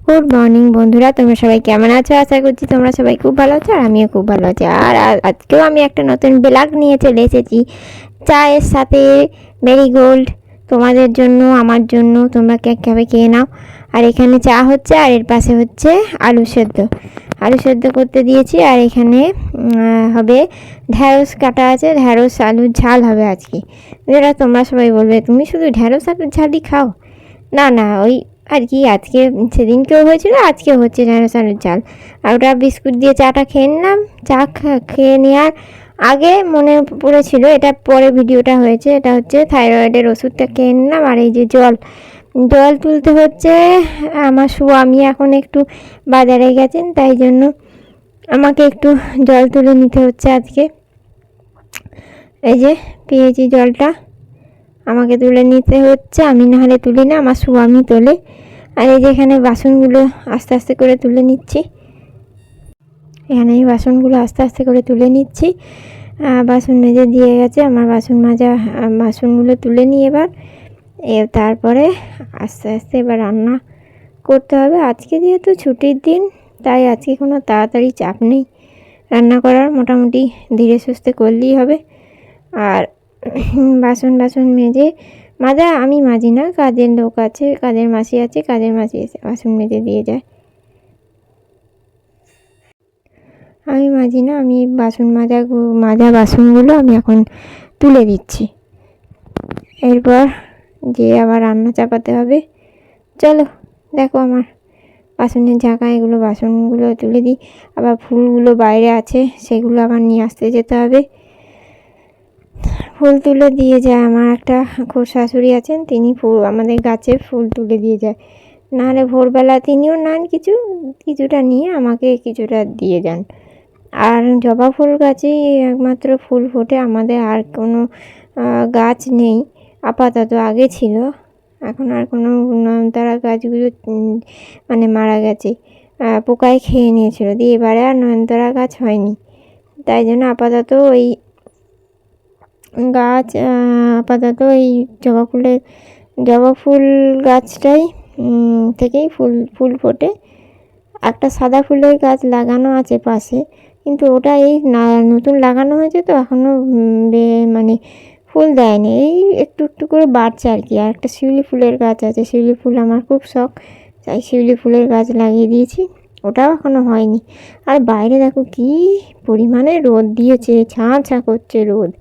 Good morning বন্ধুরা, তোমরা সবাই কেমন আছো? আশা করছি তোমরা সবাই খুব ভালো আছো, আর আমিও খুব ভালো আছি। আর আজকেও আমি একটা নতুন ব্লগ নিয়ে চলে এসেছি, চায়ের সাথে মেরিগোল্ড। তোমাদের জন্য, আমার জন্য, তোমরা কে খাবে খেয়ে নাও। আর এখানে চা হচ্ছে, আর এর পাশে হচ্ছে আলু সেদ্ধ। আলু সেদ্ধ করতে দিয়েছি, আর এখানে হবে ঢ্যাঁড়স কাটা আছে, ঢ্যাঁড়স আলুর ঝাল হবে আজকে। যেটা তোমরা সবাই বলবে, তুমি শুধু ঢ্যাঁড়স আলুর ঝালই খাও। না না, ওই আর কি, আজকে সেদিনকেও হয়েছিল, আজকেও হচ্ছে ঢ্যাঁড়স আলুর ঝাল। আর ওটা বিস্কুট দিয়ে চাটা খেয়ে নিলাম। চা খেয়ে নেওয়ার আগে মনে পড়েছিল, এটা পরে ভিডিওটা হয়েছে, এটা হচ্ছে থাইরয়েডের ওষুধটা খেয়ে নিলাম। আর এই যে জল জল তুলতে হচ্ছে। আমার স্বামী এখন একটু বাজারে গেছেন, তাই জন্য আমাকে একটু জল তুলে নিতে হচ্ছে আজকে। এই যে পেয়েছি জলটা, আমাকে তুলে নিতে হচ্ছে, আমি নাহলে তুলি না, আমার স্বামী তোলে। আর এই যে এখানে বাসনগুলো আস্তে আস্তে করে তুলে নিচ্ছি, এখানে এই বাসনগুলো আস্তে আস্তে করে তুলে নিচ্ছি। বাসন মেজে দিয়ে গেছে, আমার বাসন মাজা বাসনগুলো তুলে নিই এবার। তারপরে আস্তে আস্তে এবার রান্না করতে হবে। আজকে যেহেতু ছুটির দিন, তাই আজকে কোনো তাড়াতাড়ি চাপ নেই রান্না করার, মোটামুটি ধীরে সুস্থে করলেই হবে। আর বাসন মেজে মাজা আমি মাজি না, কাজের লোক আছে, কাজের মাসি আছে, কাজের মাসি এসে বাসন মেজে দিয়ে যায়, আমি মাজি না। আমি বাসন মাজা বাসনগুলো আমি এখন তুলে দিচ্ছি, এরপর যে আবার রান্না চাপাতে হবে। চলো দেখো আমার বাসনের ঝাঁকা, এগুলো বাসনগুলো তুলে দিই। আবার ফুলগুলো বাইরে আছে, সেগুলো আবার নিয়ে আসতে যেতে হবে। ফুল তুলে দিয়ে যায় আমার একটা শাশুড়ি আছেন, তিনি ফুল আমাদের গাছে ফুল তুলে দিয়ে যায়। নাহলে ভোরবেলা তিনিও নেন কিছুটা নিয়ে আমাকে কিছুটা দিয়ে যান। আর জবা ফুল গাছেই একমাত্র ফুল ফোটে, আমাদের আর কোনো গাছ নেই আপাতত। আগে ছিল, এখন আর কোনো নয়নতারা গাছগুলো মানে মারা গেছে, পোকায় খেয়ে নিয়েছিল, দিয়ে এবারে আর নয়নতারা গাছ হয়নি। তাই জন্য আপাতত ওই গাছ, আপাতত এই জবা ফুল গাছটাই থেকেই ফুল ফোটে। একটা সাদা ফুলের গাছ লাগানো আছে পাশে, কিন্তু ওটা এই নতুন লাগানো হয়েছে, তো এখনও মানে ফুল দেয়নি, এই একটু একটু করে বাড়ছে আর কি। আর একটা শিউলি ফুলের গাছ আছে, শিউলি ফুল আমার খুব শখ, তাই শিউলি ফুলের গাছ লাগিয়ে দিয়েছি, ওটাও এখনও হয়নি। আর বাইরে দেখো কি পরিমাণে রোদ দিয়েছে, ছা করছে রোদ।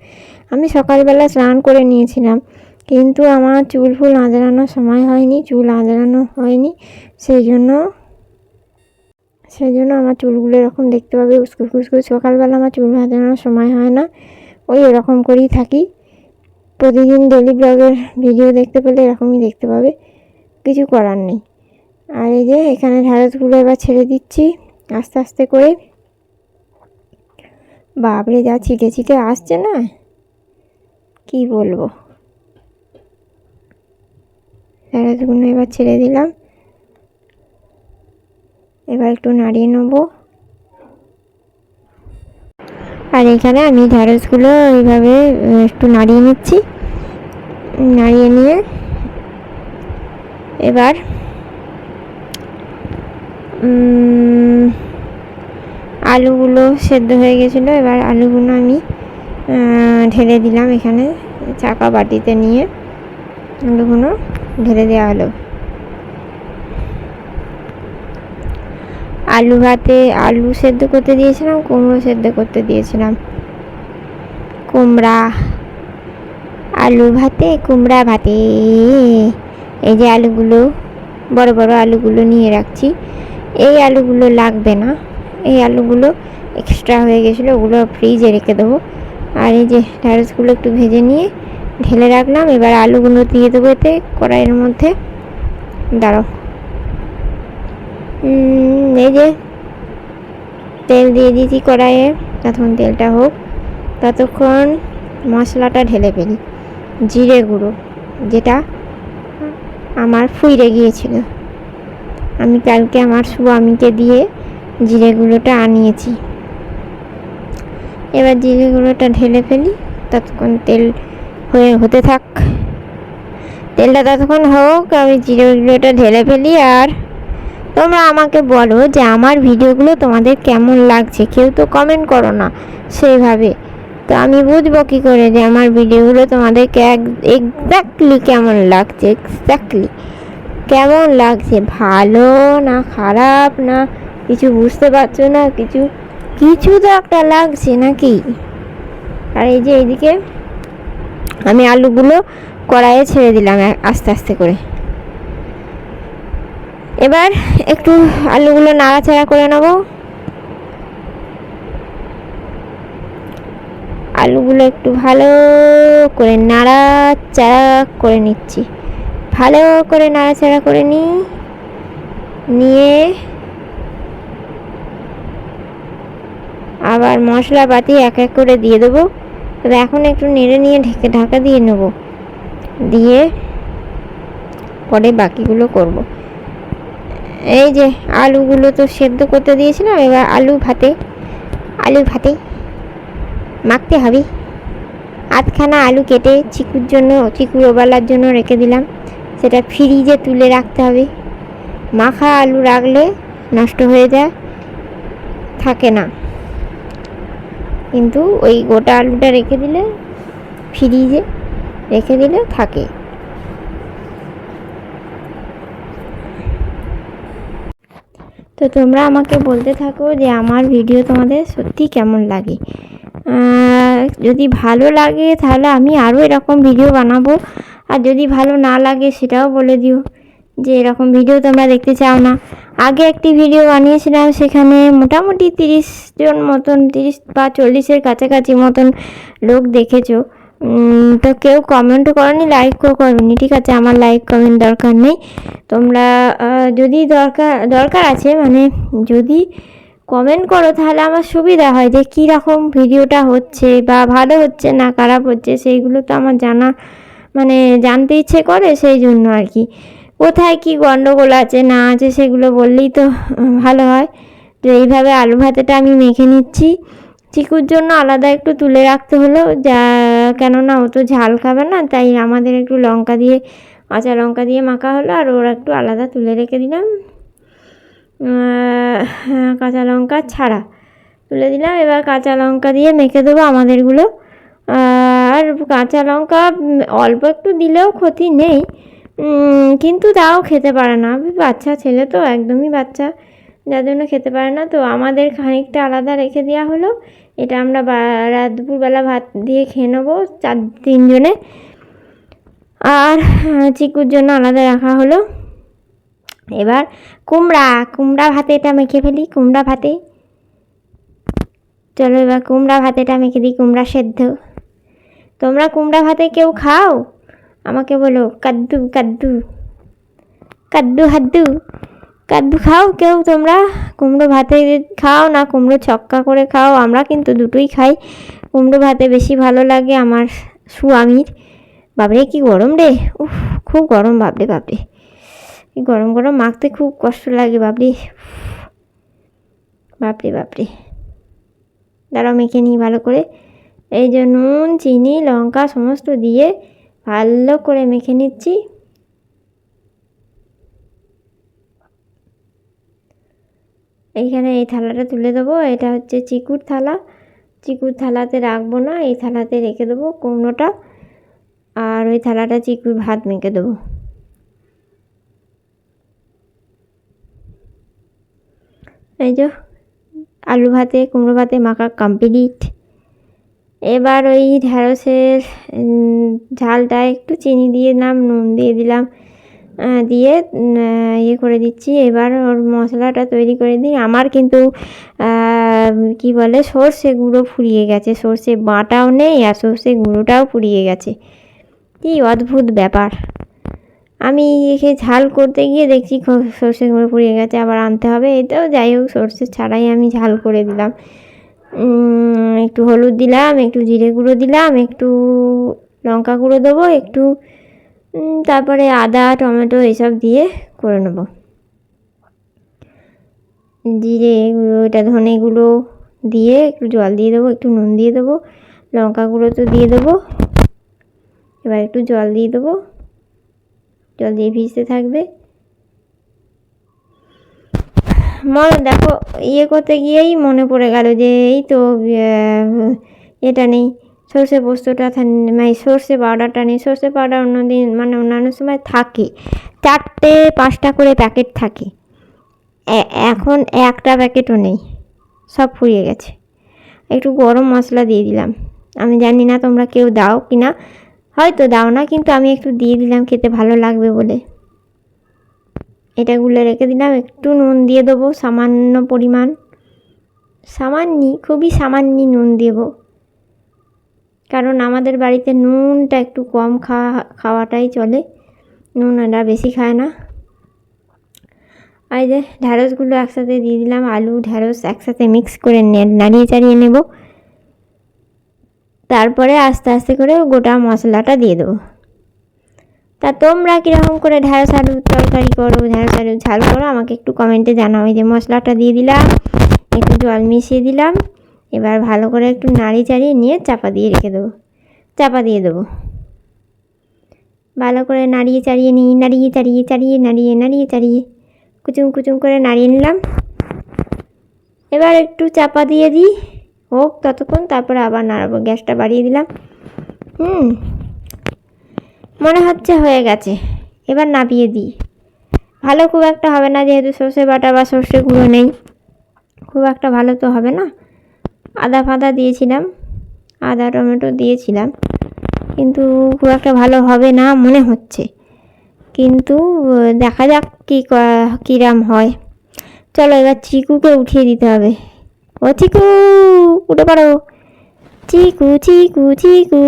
আমি সকালবেলা স্নান করে নিয়েছিলাম, কিন্তু আমার চুল ফুল আঁচড়ানোর সময় হয়নি, চুল আঁচড়ানো হয়নি, সেই জন্য আমার চুলগুলো এরকম দেখতে পাবে উস্কুস খুস্কুস। সকালবেলা আমার চুল আঁচড়ানোর সময় হয় না, ওই এরকম করেই থাকি। প্রতিদিন ডেলি ব্লগের ভিডিও দেখতে পেলে এরকমই দেখতে পাবে, কিছু করার নেই। আর এই যে এখানে ঢ্যাঁড়সগুলো এবার ছেড়ে দিচ্ছি আস্তে আস্তে করে। বাপরে যা ছিটে আসছে না, কি বলবো। ঢ্যাঁড়সগুলো এবার ছেড়ে দিলাম, এবার একটু নাড়িয়ে নেবো। আর এখানে আমি ঢ্যাঁড়সগুলো এইভাবে একটু নাড়িয়ে নিচ্ছি, নাড়িয়ে নিয়ে এবার আলুগুলো সেদ্ধ হয়ে গেছিলো, এবার আলুগুলো আমি ঢেলে দিলাম এখানে চাকা বাটিতে নিয়ে, আলুগুলো ঢেলে দেওয়া হলো। আলু ভাতে আলু সেদ্ধ করতে দিয়েছিলাম, কুমড়ো সেদ্ধ করতে দিয়েছিলাম। আলু ভাতে কুমড়া ভাতে। এই যে আলুগুলো, বড় বড় আলুগুলো নিয়ে রাখছি, এই আলুগুলো লাগবে না, এই আলুগুলো এক্সট্রা হয়ে গেছিলো, ওগুলো ফ্রিজে রেখে দেবো। আর এই যে ঢ্যাঁড়সগুলো একটু ভেজে নিয়ে ঢেলে রাখলাম, এবার আলুগুলো দিয়ে দেবো এতে কড়াইয়ের মধ্যে। দাঁড়াও, এই যে তেল দিয়ে দিয়েছি কড়াইয়ে, তখন তেলটা হোক, ততক্ষণ মশলাটা ঢেলে ফেলি। জিরে গুঁড়ো, যেটা আমার ফুইরে গিয়েছিল, আমি কালকে আমার স্বামীকে দিয়ে জিরে গুঁড়োটা আনিয়েছি। এবার জিরে গুঁড়োটা ঢেলে ফেলি, ততক্ষণ তেল হতে থাক, তেলটা ততক্ষণ হোক, আমি জিরে গুঁড়োটা ঢেলে ফেলি। আর তোমরা আমাকে বলো যে আমার ভিডিওগুলো তোমাদের কেমন লাগছে, কেউ তো কমেন্ট করো না সেইভাবে, তো আমি বুঝবো কী করে যে আমার ভিডিওগুলো তোমাদেরকে এক্স্যাক্টলি কেমন লাগছে, এক্স্যাক্টলি কেমন লাগছে, ভালো না খারাপ না কিছু বুঝতে পারছো না, কিছু কিছু তো একটা লাগছে নাকি। আর এই যে এইদিকে আমি আলুগুলো কড়াইয়ে ছেড়ে দিলাম আস্তে আস্তে করে। এবার একটু আলুগুলো নাড়াচাড়া করে নেব। আলুগুলো একটু ভালো করে নাড়াচাড়া করে নিচ্ছি, ভালো করে নাড়াচাড়া করে নিয়ে আবার মশলাপাতি এক এক করে দিয়ে দেবো। তবে এখন একটু নেড়ে নিয়ে ঢাকা দিয়ে নেব, দিয়ে পরে বাকিগুলো করব। এই যে আলুগুলো তো সেদ্ধ করতে দিয়েছিলাম, এবার আলু ভাতে মাখতে হবে। আধখানা আলু কেটে চিকুর ওবেলার জন্য রেখে দিলাম, সেটা ফ্রিজে তুলে রাখতে হবে। মাখা আলু রাখলে নষ্ট হয়ে যায়, থাকে না, কিন্তু ওই গোটা আলুটা রেখে দিলে ফ্রিজে রেখে দিলে থাকে। তো তোমরা আমাকে বলতে থাকো যে আমার ভিডিও তোমাদের সত্যি কেমন লাগে। যদি ভালো লাগে তাহলে আমি আরও এরকম ভিডিও বানাবো, আর যদি ভালো না লাগে সেটাও বলে দিও যে এরকম ভিডিও তোমরা দেখতে চাও না। আগে একটি ভিডিও বানিয়েছিলাম, সেখানে মোটামুটি 30 জন মতন, 30 বা 40-এর কাছাকাছি মতন লোক দেখেছো। তো কেউ কমেন্টও করনি, লাইকও করনি, ঠিক আছে, আমার লাইক কমেন্ট দরকার নেই। তোমরা যদি দরকার আছে, মানে যদি কমেন্ট করো তাহলে আমার সুবিধা হয় যে কী রকম ভিডিওটা হচ্ছে, বা ভালো হচ্ছে না খারাপ হচ্ছে, সেইগুলো তো আমার জানতে ইচ্ছে করে, সেই জন্য আর কি। কোথায় কি গন্ডগোল আছে না আছে সেগুলো বললেই তো ভালো হয়। তো এইভাবে আলু ভাতেটা আমি মেখে নিচ্ছি। চিকুর জন্য আলাদা একটু তুলে রাখতে হলো, কেননা ও তো ঝাল খাবে না, তাই আমাদের একটু কাঁচা লঙ্কা দিয়ে মাখা হলো, আর ওরা একটু আলাদা তুলে রেখে দিলাম, কাঁচা লঙ্কা ছাড়া তুলে দিলাম। এবার কাঁচা লঙ্কা দিয়ে মেখে দেবো আমাদেরগুলো। আর কাঁচা লঙ্কা অল্প একটু দিলেও ক্ষতি নেই, কিন্তু তাও খেতে পারে না, বাচ্চা ছেলে তো, একদমই বাচ্চা, যার জন্য খেতে পারে না। তো আমাদের খানিকটা আলাদা রেখে দেওয়া হলো, এটা আমরা দুপুরবেলা ভাত দিয়ে খেয়ে নেবো 3 জনে। আর চিকুর জন্য আলাদা রাখা হলো। এবার কুমড়া ভাতে এটা মেখে ফেলি, কুমড়া ভাতে। চলো এবার কুমড়া ভাতেটা মেখে দিই, কুমড়া সেদ্ধ। তোমরা কুমড়া ভাতে কেউ খাও? আমাকে বলো। কাদ্দু খাও কেউ তোমরা? কুমড়ো ভাতে খাও না কুমড়ো ছক্কা করে খাও? আমরা কিন্তু দুটোই খাই। কুমড়ো ভাতে বেশি ভালো লাগে আমার স্বামীর। বাবরে কি গরম রে, উফ খুব গরম, বাবরে গরম গরম মাখতে খুব কষ্ট লাগে, বাবরে দাঁড়াও মেখে নিই ভালো করে। এই যে নুন চিনি লঙ্কা সমস্ত দিয়ে ভালো করে মেখে নিচ্ছি। এইখানে এই থালাটা তুলে দেবো, এটা হচ্ছে চিকুর থালাতে রাখবো না, এই থালাতে রেখে দেবো কুমড়োটা, আর ওই থালাটা চিকুর ভাত মেখে দেবো। এই যে আলু ভাতে কুমড়ো ভাতে মাখা কমপ্লিট। এবার ওই ঢ্যাঁড়সের ঝালটা একটু চিনি দিয়ে দিলাম, নুন দিয়ে দিলাম, দিয়ে ইয়ে করে দিচ্ছি। এবার ওর মশলাটা তৈরি করে দিই। আমার কিন্তু কি বলে সর্ষে গুঁড়ো ফুরিয়ে গেছে, সর্ষে বাটাও নেই আর সর্ষে গুঁড়োটাও ফুরিয়ে গেছে। কি অদ্ভুত ব্যাপার, আমি একে ঝাল করতে গিয়ে দেখছি সর্ষে গুঁড়ো ফুরিয়ে গেছে, আবার আনতে হবে। এটাও যাই হোক, সর্ষে ছাড়াই আমি ঝাল করে দিলাম। একটু হলুদ দিলাম, একটু জিরে গুঁড়ো দিলাম, একটু লঙ্কা গুঁড়ো দেবো, একটু তারপরে আদা টমেটো এসব দিয়ে করে নেব। জিরে গুঁড়ো, এটা ধনে গুঁড়ো দিয়ে একটু জল দিয়ে দেবো, একটু নুন দিয়ে দেবো, লঙ্কা গুঁড়ো তো দিয়ে দেবো। এবার একটু জল দিয়ে দেবো, জল দিয়ে ভিজতে থাকবে। দেখো করতে গিয়েই মনে পড়ে গেল যে এই তো এটা নেই, সর্ষে পোস্তটা মানে সর্ষে পাউডারটা নেই। সর্ষে পাউডার অন্যদিন মানে অন্যান্য সময় থাকে, 4-5টা করে প্যাকেট থাকে, এখন একটা প্যাকেটও নেই, সব ফুরিয়ে গেছে। একটু গরম মশলা দিয়ে দিলাম, আমি জানি না তোমরা কেউ দাও কি না, হয়তো দাও না, কিন্তু আমি একটু দিয়ে দিলাম খেতে ভালো লাগবে বলে। এটা গুলে রেখে দিলাম। একটু নুন দিয়ে দেবো সামান্য পরিমাণ, খুবই সামান্য নুন দেবো, কারণ আমাদের বাড়িতে নুনটা একটু কম খাওয়াটাই চলে, নুন এরা বেশি খায় না। আর যে ঢ্যাঁড়সগুলো একসাথে দিয়ে দিলাম, আলু ঢ্যাঁড়স একসাথে মিক্স করে নাড়িয়ে চাড়িয়ে নেব। তারপরে আস্তে আস্তে করে গোটা মশলাটা দিয়ে দেবো। তা তোমরা কীরকম করে ঢ্যাঁড়স আলুর তরকারি করো, ঢ্যাঁড়স আলুর ঝাল করো, আমাকে একটু কমেন্টে জানাও। এই যে মশলাটা দিয়ে দিলাম, একটু জল মিশিয়ে দিলাম, এবার ভালো করে একটু নাড়িয়ে চাড়িয়ে নিয়ে চাপা দিয়ে দেবো। ভালো করে নাড়িয়ে চাড়িয়ে নাড়িয়ে চাড়িয়ে কুচুম করে নাড়িয়ে নিলাম। এবার একটু চাপা দিয়ে দিই, হোক ততক্ষণ, তারপরে আবার নাড়াবো। গ্যাসটা বাড়িয়ে দিলাম। মনে হচ্ছে হয়ে গেছে, এবার নামিয়ে দিই। ভালো খুব একটা হবে না, যেহেতু সর্ষে বাটা বা সর্ষে গুঁড়ো নেই, খুব একটা ভালো তো হবে না। আদা ফাদা দিয়েছিলাম, আদা টমেটো দিয়েছিলাম, কিন্তু খুব একটা ভালো হবে না মনে হচ্ছে, কিন্তু দেখা যাক কিরাম হয়। চলো এবার চিকুকে উঠিয়ে দিতে হবে। ও চিকু, উঠে পারো, চিকু চিকু চিকু।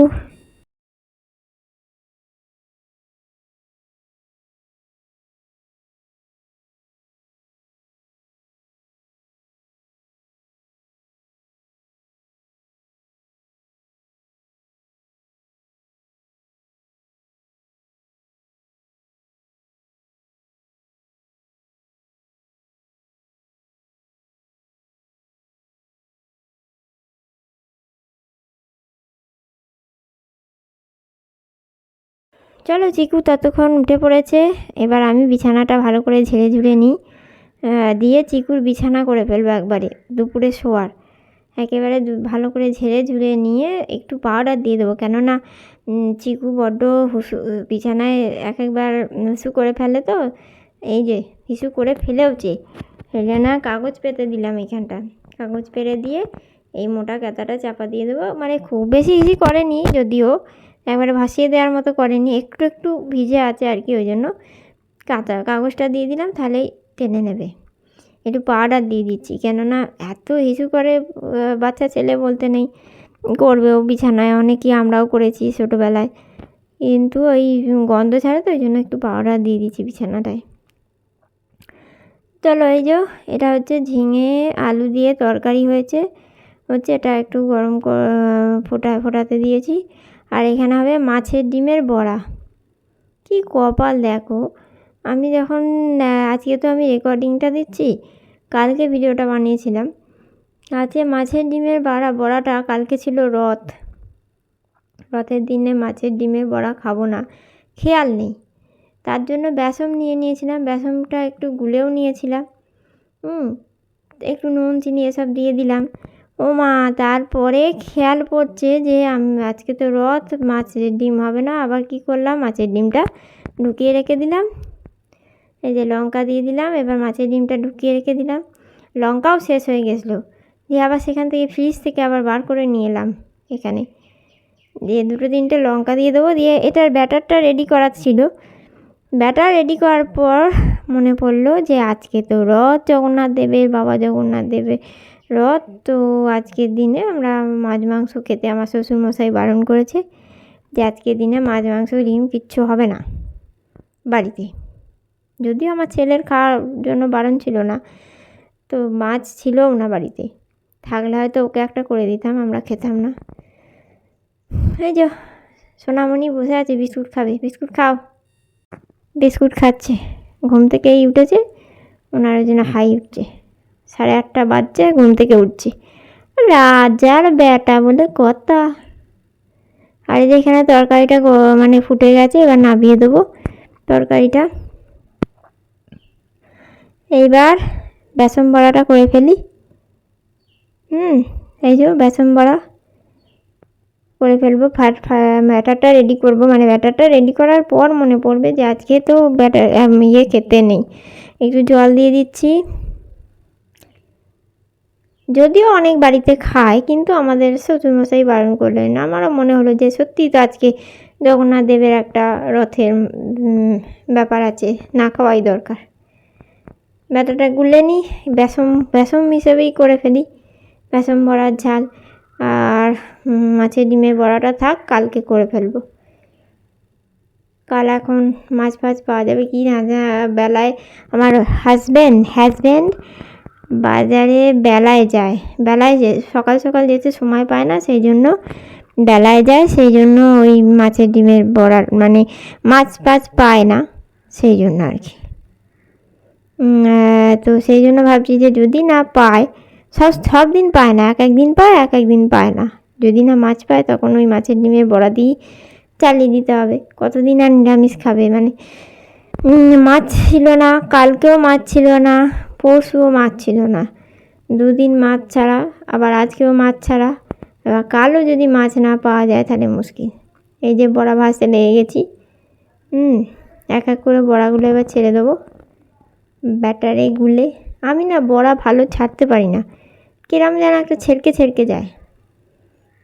চলো চিকু ততক্ষণ উঠে পড়েছে, এবার আমি বিছানাটা ভালো করে ঝেড়ে ঝুড়ে নিই, দিয়ে চিকুর বিছানা করে ফেলবো একবারে দুপুরে শোয়ার। একেবারে ভালো করে ঝেড়ে ঝুড়ে নিয়ে একটু পাউডার দিয়ে দেবো, কেননা চিকু বড্ড বিছানায় একবার হিসু করে ফেলে, তো এই যে হিসু করে ফেলে না, কাগজ পেতে দিলাম এখানটা, কাগজ পেরে দিয়ে এই মোটা কাঁথাটা চাপা দিয়ে দেবো। মানে খুব বেশি হিসি করেনি যদিও, একবারে ভাসিয়ে দেওয়ার মতো করেনি, একটু একটু ভিজে আছে আর কি, ওই জন্য কাগজটা দিয়ে দিলাম, তাহলেই টেনে নেবে। একটু পাউডার দিয়ে দিচ্ছি, কেননা এত হিসু করে বাচ্চা ছেলে বলতে নেই, করবেও বিছানায়, অনেকেই আমরাও করেছি ছোটোবেলায়, কিন্তু ওই গন্ধ ছাড়ে, তো ওই জন্য একটু পাউডার দিয়ে দিচ্ছি বিছানাটায়। চলো এই যে এটা হচ্ছে ঝিঙে আলু দিয়ে তরকারি হয়েছে, এটা একটু গরম ফোটাতে দিয়েছি। আর এখানে হবে মাছের ডিমের বড়া। কি কপাল দেখো, আমি যখন আজকে তো আমি রেকর্ডিংটা দিচ্ছি, কালকে ভিডিওটা বানিয়েছিলাম। আজকে মাছের ডিমের বড়াটা, কালকে ছিল রথের দিনে মাছের ডিমের বড়া খাবো না, খেয়াল নেই, তার জন্য বেসন নিয়েছিলাম, বেসনটা একটু গুলেও নিয়েছিলাম, একটু নুন চিনি এসব দিয়ে দিলাম। ও মা, তারপরে খেয়াল পড়ছে যে আজকে তো রথ, মাছের ডিম হবে না। আবার কি করলাম, মাছের ডিমটা ঢুকিয়ে রেখে দিলাম, এই যে লঙ্কা দিয়ে দিলাম, এবার মাছের ডিমটা ঢুকিয়ে রেখে দিলাম, লঙ্কাও শেষ হয়ে গেছিলো, দিয়ে আবার সেখান থেকে ফ্রিজ থেকে আবার বার করে নিয়ে এলাম এখানে, দিয়ে 2-3টে লঙ্কা দিয়ে দেবো। দিয়ে এটার ব্যাটারটা রেডি করার ছিল, ব্যাটার রেডি করার পর মনে পড়লো যে আজকে তো রথ, জগন্নাথ দেবের, বাবা জগন্নাথ দেবের রথ, তো আজকের দিনে আমরা মাছ মাংস খেতে আমার শ্বশুরমশাই বারণ করেছে, যে আজকের দিনে মাছ মাংস ডিম কিচ্ছু হবে না বাড়িতে। যদিও আমার ছেলের খাওয়ার জন্য বারণ ছিল না, তো মাছ ছিলও না বাড়িতে, থাকলে হয়তো ওকে একটা করে দিতাম, আমরা খেতাম না। এই যে সোনামণি বসে আছে, বিস্কুট খাবে, বিস্কুট খাও। বিস্কুট খাচ্ছে, ঘুম থেকেই উঠেছে, ওনার জন্য হাই উঠছে, 8:30 বাজছে, ঘুম থেকে উঠছে, রাজার বেটা বলে কথা। আর এই যে এখানে তরকারিটা মানে ফুটে গেছে, এবার নামিয়ে দেবো তরকারিটা। এইবার বেসন বড়াটা করে ফেলি। এই যে বেসন বড়া করে ফেলবো। ব্যাটারটা রেডি করব, মানে ব্যাটারটা রেডি করার পর মনে পড়বে যে আজকে তো ব্যাটার খেতে নেই। একটু জল দিয়ে দিচ্ছি। যদিও অনেক বাড়িতে খায়, কিন্তু আমাদের শ্বশুরমশাই বারণ করলেন। আমারও মনে হলো যে সত্যিই তো আজকে জগন্নাথ দেবের একটা রথের ব্যাপার আছে, না খাওয়াই দরকার। ব্যাটারটা গুলে নিই, বেসন হিসেবেই করে ফেলি বেসন বড়ার ঝাল। আর মাছের ডিমের বড়াটা থাক, কালকে করে ফেলবো। কাল এখন মাছ ফাছ পাওয়া যাবে কি না। বেলায় আমার হাজব্যান্ড বাজারে বেলায় যায়, সকাল সকাল যেতে সময় পায় না, সেই জন্য বেলায় যায়। সেই জন্য ওই মাছের ডিমের বড়া, মানে মাছ ফাছ পায় না, সেই জন্য আর কি। তো সেই জন্য ভাবছি যে যদি না পায়, সব দিন পায় না, এক একদিন পায়, এক একদিন পায় না। যদি না মাছ পায় তখন ওই মাছের ডিমের বড়া দিয়ে চালিয়ে দিতে হবে। কতদিন আর নিরামিষ খাবে, মানে মাছ ছিল না, কালকেও মাছ ছিল না, পরশুও মাছ ছিল না, দুদিন মাছ ছাড়া, আবার আজকেও মাছ ছাড়া। এবার কালও যদি মাছ না পাওয়া যায় তাহলে মুশকিল। এই যে বড়া ভাজতে লেগে গেছি। এক এক করে বড়াগুলো এবার ছেড়ে দেবো ব্যাটারে গুলে। আমি না বড়া ভালো ছাড়তে পারি না, কিরম যেন একটা ছেড়কে যায়।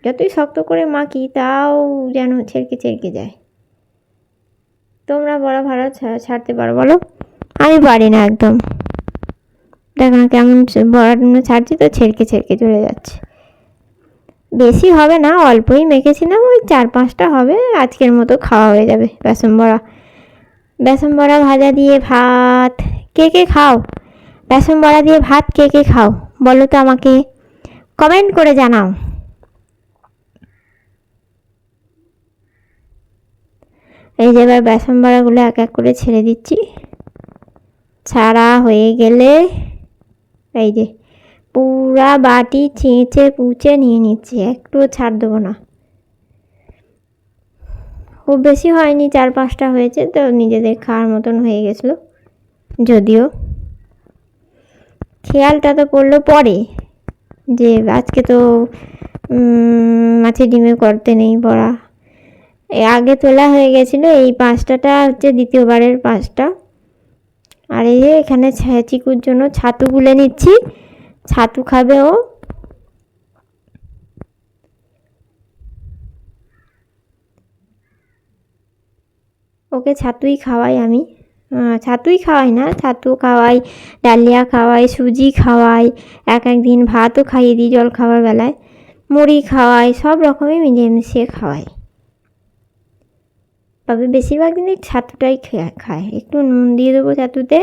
যতই শক্ত করে মাখি তাও যেন ছেড়কে যায়। তোমরা বড়া ভালো ছাড়তে পারো বলো? আমি পারি না একদম। দেখো না কেমন বড়াটা ছাড়ছি তো ছেড়কে চলে যাচ্ছে। বেশি হবে না, অল্পই মেখেছিলাম, ওই 4-5টা হবে, আজকের মতো খাওয়া হয়ে যাবে। বেসন বড়া ভাজা দিয়ে ভাত কে খাও? বেসন বড়া দিয়ে ভাত কে খাও বলো তো আমাকে, কমেন্ট করে জানাও। এই যে এবার বেসন বড়াগুলো এক এক করে ছেড়ে দিচ্ছি। ছাড়া হয়ে গেলে এই যে পুরা বাটি চেঁচে পুচে নিয়ে নিচ্ছি, একটুও ছাড় দেবো না। খুব বেশি হয়নি, 4-5টা হয়েছে, তো নিজেদের খাওয়ার মতন হয়ে গেছিলো। যদিও খেয়ালটা তো পড়লো পরে যে আজকে তো মাছের ডিমে করতে নেই বড়া। আগে তোলা হয়ে গেছিলো, এই 5টাটা হচ্ছে দ্বিতীয়বারের 5টা। আর এই যে এখানে চিকুর জন্য ছাতু গুলে নিচ্ছি, ছাতু খাবে ও। ওকে ছাতুই খাওয়াই আমি। ছাতুই খাওয়াই না, ছাতু খাওয়াই, ডালিয়া খাওয়াই, সুজি খাওয়াই, এক একদিন ভাতও খাইয়ে দিই জল খাওয়ার বেলায়, মুড়ি খাওয়াই, সব রকমই মিশিয়ে খাওয়াই। তবে বেশিরভাগ দিনই ছাতুটাই খায়। একটু নুন দিয়ে দেবো ছাতুতে,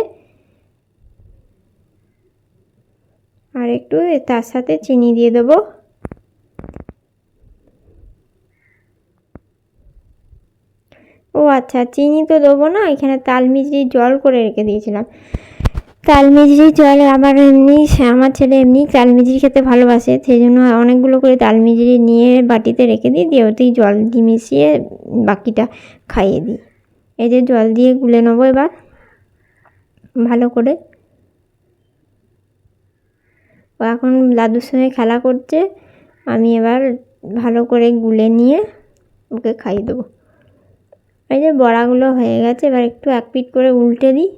আর একটু তার সাথে চিনি দিয়ে দেবো। ও আচ্ছা, চিনি তো দেবো না, এখানে তাল মিছরির জল করে রেখে দিয়েছিলাম। তাল মিছরির জল আমার ছেলে এমনি তাল মিছরি খেতে ভালোবাসে, সেই জন্য অনেকগুলো করে তাল মিছরি নিয়ে বাটিতে রেখে দিয়ে ওতেই জল দিয়ে মিশিয়ে বাকিটা খাইয়ে দিই। এই যে জল দিয়ে গুলে নেবো এবার ভালো করে। ও এখন দাদুর সঙ্গে খেলা করছে, আমি এবার ভালো করে গুলে নিয়ে ওকে খাইয়ে দেবো। এই যে বড়াগুলো হয়ে গেছে, এবার একটু এক পিঠ করে উল্টে দিই।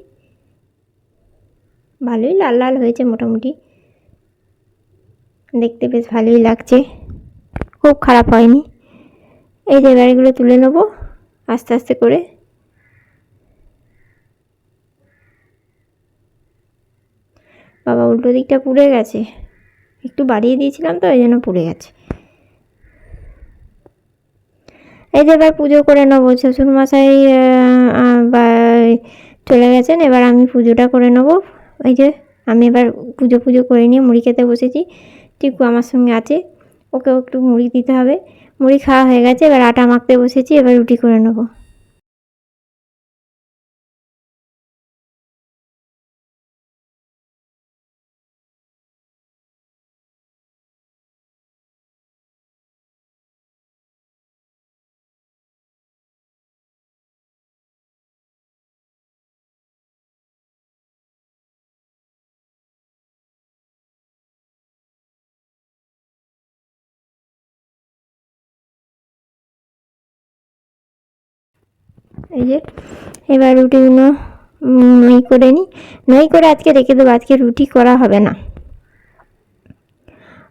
ভালোই লাল লাল হয়েছে মোটামুটি, দেখতে বেশ ভালোই লাগছে, খুব খারাপ হয়নি। এই যে এবার এগুলো তুলে নেবো আস্তে আস্তে করে। বাবা, উল্টো দিকটা পুড়ে গেছে, একটু বাড়িয়ে দিয়েছিলাম তো ওই জন্য পুড়ে গেছে। এই যে এবার পুজো করে নেবো, শ্বশুরমশাই চলে গেছেন, এবার আমি পুজোটা করে নেবো। এই যে আমি এবার পুজো করে নিয়ে মুড়ি খেতে বসেছি। টিকু আমার সঙ্গে আছে, ওকেও একটু মুড়ি দিতে হবে। মুড়ি খাওয়া হয়ে গেছে, এবার আটা মাখতে বসেছি, এবার রুটি করে নেবো। এই যে এবার রুটিগুলো নই করে নিই, নই করে আজকে রেখে দেবো, আজকে রুটি করা হবে না।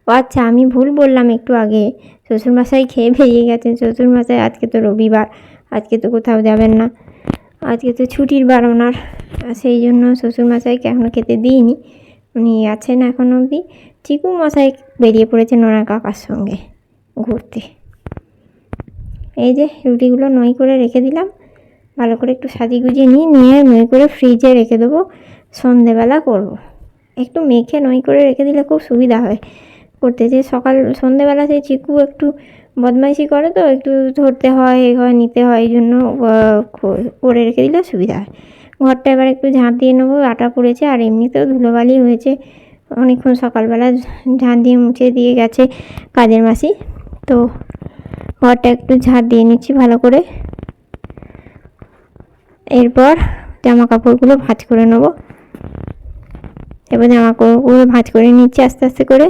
ও আচ্ছা, আমি ভুল বললাম একটু আগে, শ্বশুরমশাই খেয়ে বেরিয়ে গেছেন। শ্বশুরমশাই আজকে তো রবিবার, আজকে তো কোথাও যাবেন না, আজকে তো ছুটির বার ওনার, সেই জন্য শ্বশুরমশাইকে এখনও খেতে দিইনি, উনি আছেন এখন অবধি। চিকু মশাই বেরিয়ে পড়েছেন ওনার কাকার সঙ্গে ঘুরতে। এই যে রুটিগুলো নই করে রেখে দিলাম, ভালো করে একটু সাজিয়ে গুজিয়ে নিয়ে নই করে ফ্রিজে রেখে দেবো, সন্ধেবেলা করব। একটু মেখে নই করে রেখে দিলে খুব সুবিধা হয় করতে। যে সন্ধেবেলা সেই চিকু একটু বদমাইশি করে, তো একটু ধরতে হয়, নিতে হয়, এই জন্য করে রেখে দিলে সুবিধা হয়। ঘরটা এবার একটু ঝাঁট দিয়ে নেবো, আটা পড়েছে আর এমনিতেও ধুলোবালি হয়েছে অনেকক্ষণ, সকালবেলা ঝাঁট দিয়ে মুছে দিয়ে গেছে কাজের মাসি, তো ঘরটা একটু ঝাঁট দিয়ে নিচ্ছি ভালো করে। এরপর জামা কাপড়গুলো ভাঁজ করে নেবো। এবার জামা কাপড়গুলো ভাঁজ করে নিচ্ছি আস্তে আস্তে করে।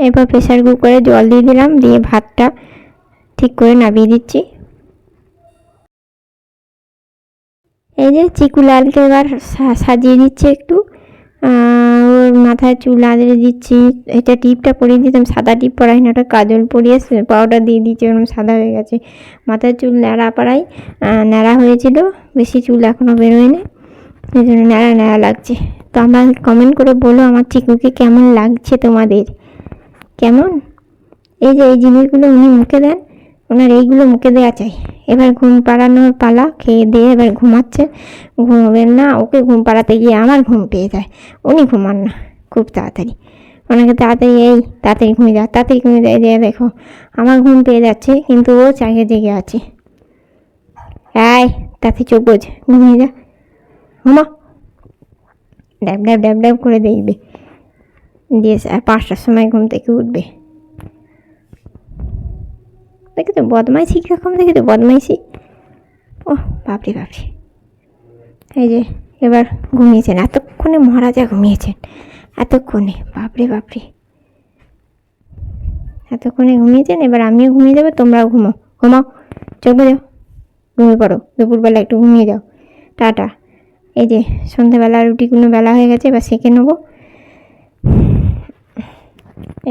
এরপর প্রেসার কুকারে জল দিয়ে দিলাম, দিয়ে ভাতটা ঠিক করে নামিয়ে দিচ্ছি। এই যে চিকু লালকে এবার সাজিয়ে দিচ্ছে একটু, ওর মাথায় চুল আঁচড়ে দিচ্ছি। এটা টিপটা পরিয়ে দিতাম, সাদা টিপ পরাই না, ওটা কাজল পরিয়ে পাউডার দিয়ে দিচ্ছি, ওরকম সাদা হয়ে গেছে। মাথায় চুল ন্যাড়া পাড়াই, ন্যাড়া হয়েছিল, বেশি চুল এখনও বেরোয়নি, এই জন্য ন্যাড়া ন্যাড়া লাগছে। তো আমার কমেন্ট করে বলো আমার চিকুকে কেমন লাগছে তোমাদের, কেমন। এই যে এই জিনিসগুলো উনি মুখে দেন, ওনার এইগুলো মুখে দেওয়া চাই। এবার ঘুম পাড়ানোর পালা, খেয়ে দিয়ে এবার ঘুমাচ্ছে। ঘুমোবেন না, ওকে ঘুম পাড়াতে গিয়ে আমার ঘুম পেয়ে যায়, উনি ঘুমান না খুব তাড়াতাড়ি। ওনাকে তাড়াতাড়ি তাড়াতাড়ি ঘুমিয়ে যায়, তাড়াতাড়ি ঘুমিয়ে যায়, দিয়ে দেখো আমার ঘুম পেয়ে যাচ্ছে কিন্তু ও চাগে জেগে আছে। তাড়াতাড়ি চোখ বোঝ, ঘুমিয়ে যা, ঘুমা। ড্যাব ড্যাব ড্যাব ড্যাব করে দেখবে, দিয়ে 5টার সময় ঘুম থেকে উঠবে। দেখেছো বদমাইশি কীরকম, দেখেছো বদমাইশি, ও বাপরে বাপরে। এই যে এবার ঘুমিয়েছেন, এতক্ষণে মহারাজা ঘুমিয়েছেন, এতক্ষণে, বাপরে বাপরে, এতক্ষণে ঘুমিয়েছেন। এবার আমিও ঘুমিয়ে যাবো, তোমরাও ঘুমাও, চোখ যাও, ঘুমিয়ে পড়ো, দুপুরবেলা একটু ঘুমিয়ে যাও, টাটা। এই যে সন্ধ্যাবেলা রুটিগুলো বেলা হয়ে গেছে, এবার সেঁকে নেবো।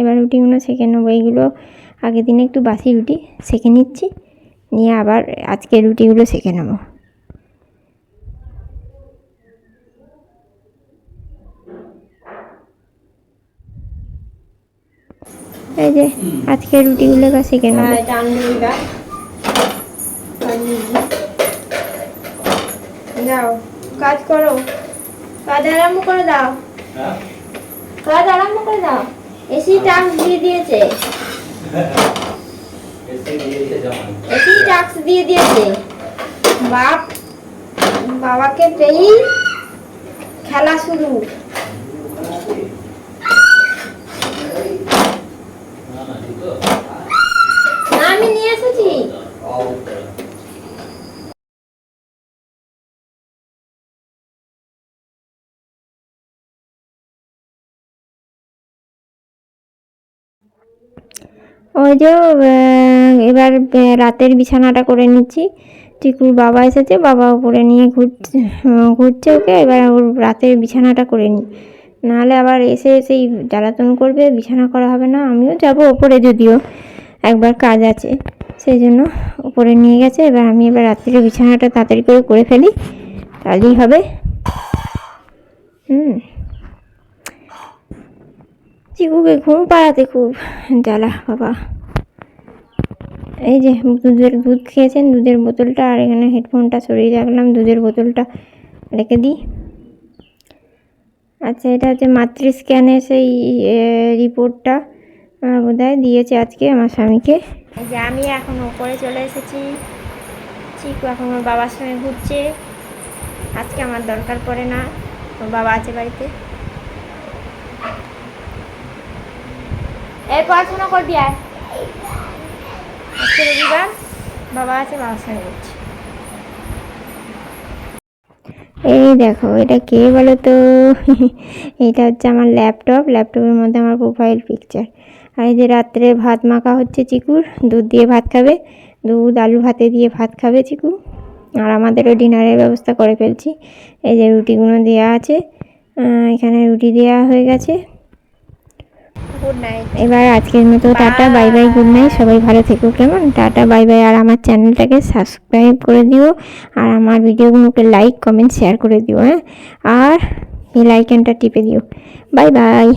এবার রুটিগুলো সেঁকে নেবো, এইগুলো আগের দিনে একটু বাসি রুটি সেঁকে নিচ্ছি, নিয়ে আবার আজকে রুটিগুলো সেঁকে নেবো। এই যে আজকে রুটিগুলো শিখে নেবো। যাও কাজ করো, কাজ আরম্ভ করে দাও, কাজ আরম্ভ করে দাও। এসি টাস্ক দিয়ে দিয়েছে, এসি টাস্ক দিয়ে দিয়েছে। বাবাকে পেয়েই খেলা শুরু। না আমি নিয়ে এসেছি। ওই যে এবার রাতের বিছানাটা করে নিচ্ছি। টিকুর বাবা এসেছে, বাবা উপরে নিয়ে ঘুরছে ওকে। এবার ওর রাতের বিছানাটা করে নিই, নাহলে আবার এসে এসেই জ্বালাতন করবে, বিছানা করা হবে না। আমিও যাব ওপরে, যদিও একবার কাজ আছে, সেই জন্য উপরে নিয়ে গেছে। এবার আমি রাত্রির বিছানাটা তাড়াতাড়ি করে ফেলি, তাহলেই হবে। চিকুকে ঘুম পাড়াতে খুব জ্বালা বাবা। এই যে দুধ খেয়েছেন, দুধের বোতলটা, আর এখানে হেডফোনটা সরিয়ে রাখলাম, দুধের বোতলটা রেখে দিই। আচ্ছা, এটা হচ্ছে মাতৃস্ক্যানের সেই রিপোর্টটা বোধহয় দিয়েছে আজকে আমার স্বামীকে। এই যে আমি এখন ওপরে চলে এসেছি, চিকু এখন ওর বাবার সঙ্গে ঘুরছে। আজকে আমার দরকার পড়ে না, ওর বাবা আছে বাড়িতে। এই পড়াশোনা করবি, আয়। আজকে রবিবার, বাবা আছে, বাবার সঙ্গে ঘুরছে। এই দেখো, এটা কে বলো তো? এটা হচ্ছে আমার ল্যাপটপের মধ্যে আমার প্রোফাইল পিকচার। আর এই যে রাত্রে ভাত মাখা হচ্ছে চিকুর, দুধ দিয়ে ভাত খাবে, দুধ আলু ভাতে দিয়ে ভাত খাবে চিকু। আর আমাদেরও ডিনারের ব্যবস্থা করে ফেলছি। এই যে রুটিগুলো দেওয়া আছে, এখানে রুটি দেওয়া হয়ে গেছে। Good night. এবার আজকের মতো tata bye bye, good night. সবাই ভালো থেকো, কেমন? Tata bye bye. আর আমার চ্যানেলটাকে সাবস্ক্রাইব করে দিও, আর আমার ভিডিওগুলোকে লাইক কমেন্ট শেয়ার করে দিও, হ্যাঁ। আর বেল আইকনটা টিপে দিও। Bye bye.